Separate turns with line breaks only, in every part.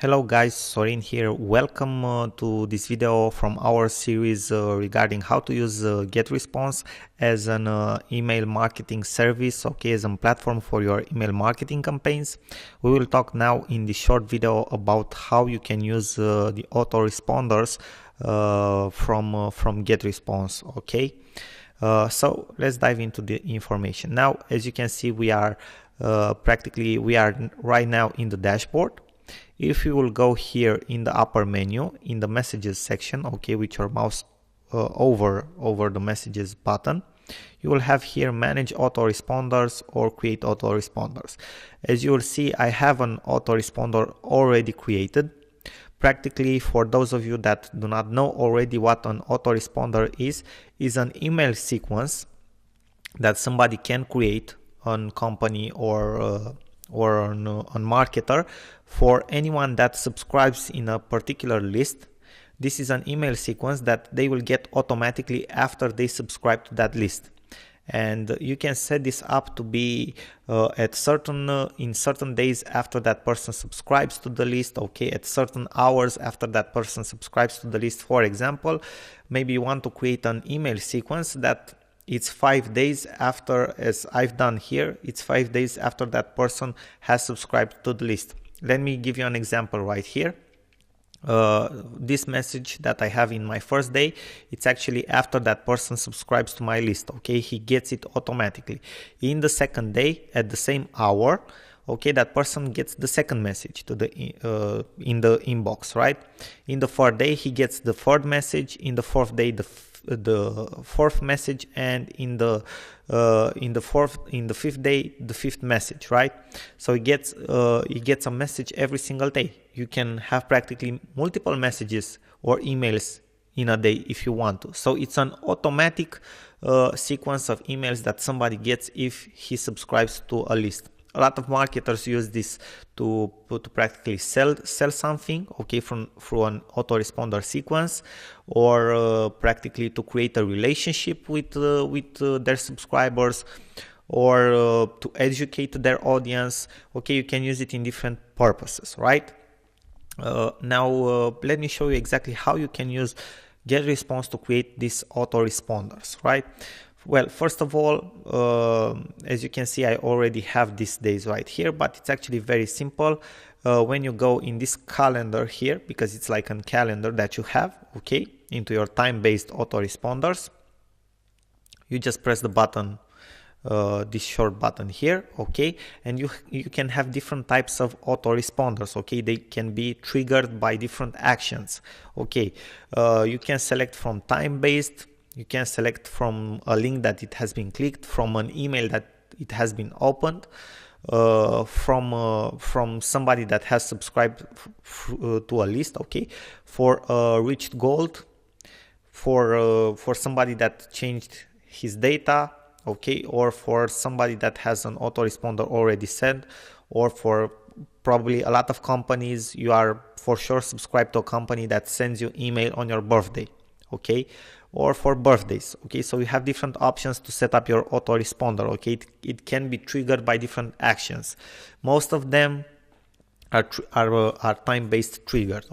Hello guys, Sorin here. Welcome to this video from our series regarding how to use GetResponse as an email marketing service, as a platform for your email marketing campaigns. We will talk now in this short video about how you can use the autoresponders from GetResponse. So let's dive into the information. Now, as you can see, we are right now in the dashboard. If you will go here in the upper menu in the messages section, with your mouse over the messages button, you will have here manage autoresponders or create autoresponders. As you will see, I have an autoresponder already created. Practically, for those of you that do not know already what an autoresponder is an email sequence that somebody can create on company or on marketer for anyone that subscribes in a particular list. This is an email sequence that they will get automatically after they subscribe to that list, and you can set this up to be at in certain days after that person subscribes to the list, at certain hours after that person subscribes to the list. For example, maybe you want to create an email sequence that it's 5 days after, as I've done here, it's 5 days after that person has subscribed to the list. Let me give you an example right here. This message that I have in my first day, it's actually after that person subscribes to my list. He gets it automatically. In the second day, at the same hour, that person gets the second message to the in the inbox, right? In the third day, he gets the third message. In the fourth day, the fourth message, and in the fifth day, the fifth message, right? So he gets a message every single day. You can have practically multiple messages or emails in a day if you want to. So it's an automatic sequence of emails that somebody gets if he subscribes to a list. A lot of marketers use this to practically sell something, through an autoresponder sequence, or practically to create a relationship with their subscribers, or to educate their audience. You can use it in different purposes, right? Now let me show you exactly how you can use GetResponse to create these autoresponders, right? Well, first of all, as you can see, I already have these days right here, but it's actually very simple. When you go in this calendar here, because it's like a calendar that you have, into your time-based autoresponders, you just press the button, this short button here, and you can have different types of autoresponders, they can be triggered by different actions, you can select from time-based. You can select from a link that it has been clicked, from an email that it has been opened, from somebody that has subscribed to a list, for reached gold, for somebody that changed his data, or for somebody that has an autoresponder already set, or for probably a lot of companies. You are for sure subscribed to a company that sends you email on your birthday, or for birthdays. So you have different options to set up your autoresponder. It can be triggered by different actions. Most of them are time-based triggered,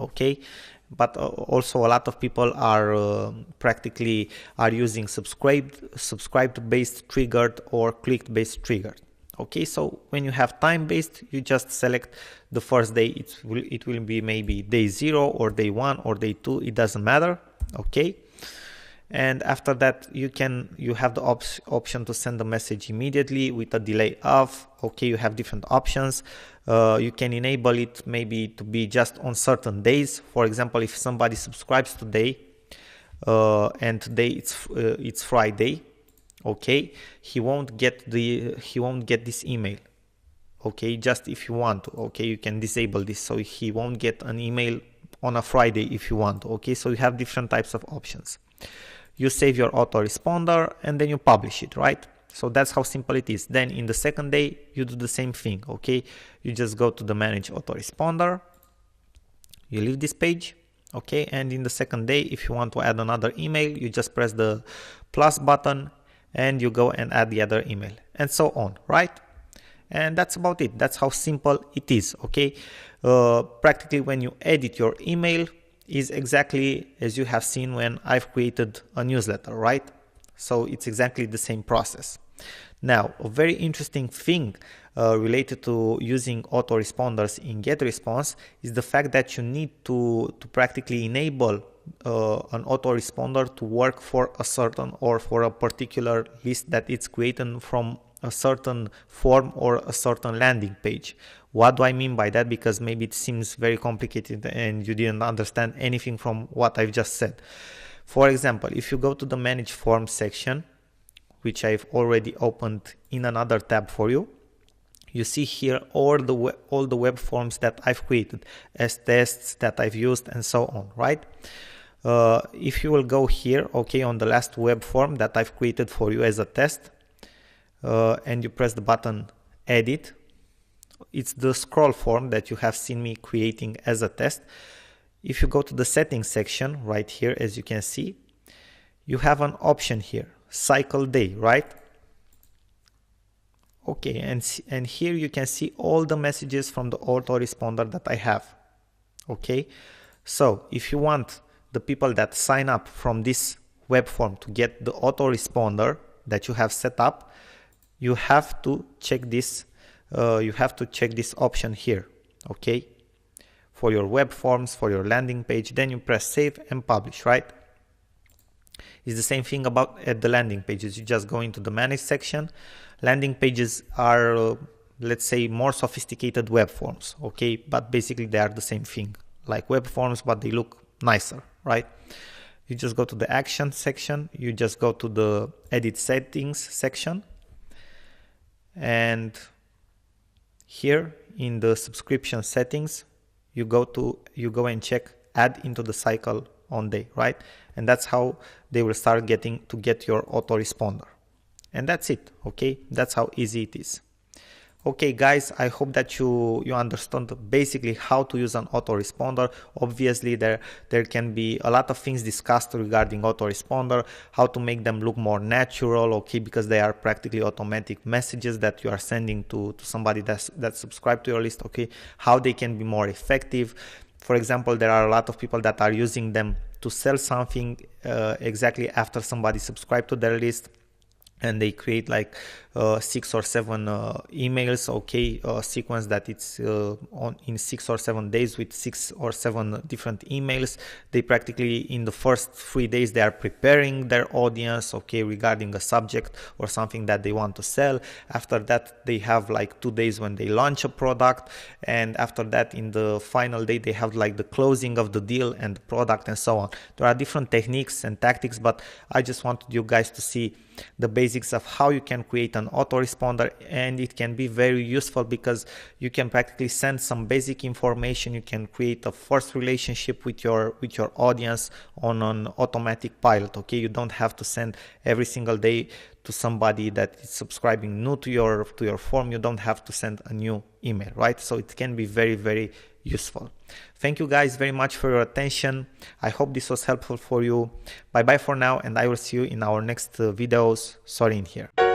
but also a lot of people are practically using subscribed based triggered or clicked based triggered. So when you have time-based, you just select the first day. It will be maybe day 0 or day 1 or day 2, it doesn't matter. And after that, you have the option to send the message immediately with a delay of. You have different options. You can enable it maybe to be just on certain days. For example, if somebody subscribes today, and today it's Friday, he won't get this email. Just if you want to, you can disable this, so he won't get an email on a Friday if you want to. So you have different types of options. You save your autoresponder and then you publish it, right? So that's how simple it is. Then in the second day, you do the same thing, You just go to the manage autoresponder, you leave this page, and in the second day, if you want to add another email, you just press the plus button and you go and add the other email, and so on, right? And that's about it. That's how simple it is. Okay, practically when you edit your email is exactly as you have seen when I've created a newsletter, right? So it's exactly the same process. Now, a very interesting thing related to using autoresponders in GetResponse is the fact that you need to practically enable an autoresponder to work for a certain or for a particular list that it's created from a certain form or a certain landing page. What do I mean by that? Because maybe it seems very complicated and you didn't understand anything from what I've just said. For example, if you go to the Manage Forms section, which I've already opened in another tab for you, you see here all the web forms that I've created as tests that I've used and so on, right? If you will go here, okay, on the last web form that I've created for you as a test, and you press the button Edit, it's the scroll form that you have seen me creating as a test. If you go to the settings section right here, as you can see, you have an option here, cycle day, right? Okay, and here you can see all the messages from the autoresponder that I have. Okay, so if you want the people that sign up from this web form to get the autoresponder that you have set up, you have to check this. You have to check this option here. Okay, for your web forms, for your landing page, then you press save and publish, right? It's the same thing about at the landing pages. You just go into the manage section. Landing pages are, let's say, more sophisticated web forms, okay? But basically they are the same thing, like web forms, but they look nicer, right? You just go to the action section. You just go to the edit settings section. And here in the subscription settings, you go and check add into the cycle on day, right? And that's how they will start getting to get your autoresponder. And that's it, okay? That's how easy it is. Okay guys, I hope that you understand basically how to use an autoresponder. Obviously there can be a lot of things discussed regarding autoresponder, how to make them look more natural, okay, because they are practically automatic messages that you are sending to somebody that's subscribed to your list, okay, how they can be more effective. For example, there are a lot of people that are using them to sell something exactly after somebody subscribed to their list, and they create like 6 or 7 emails, okay, sequence that it's in 6 or 7 days with 6 or 7 different emails. They practically in the first 3 days they are preparing their audience, okay, regarding a subject or something that they want to sell. After that they have like 2 days when they launch a product, and after that in the final day they have like the closing of the deal and the product and so on. There are different techniques and tactics, but I just wanted you guys to see the basics of how you can create an autoresponder, and it can be very useful because you can practically send some basic information. You can create a first relationship with your audience on an automatic pilot, okay? You don't have to send every single day to somebody that is subscribing new to your form. You don't have to send a new email, right? So it can be very, very useful. Thank you guys very much for your attention. I hope this was helpful for you. Bye bye for now, and I will see you in our next videos. Sorry in here.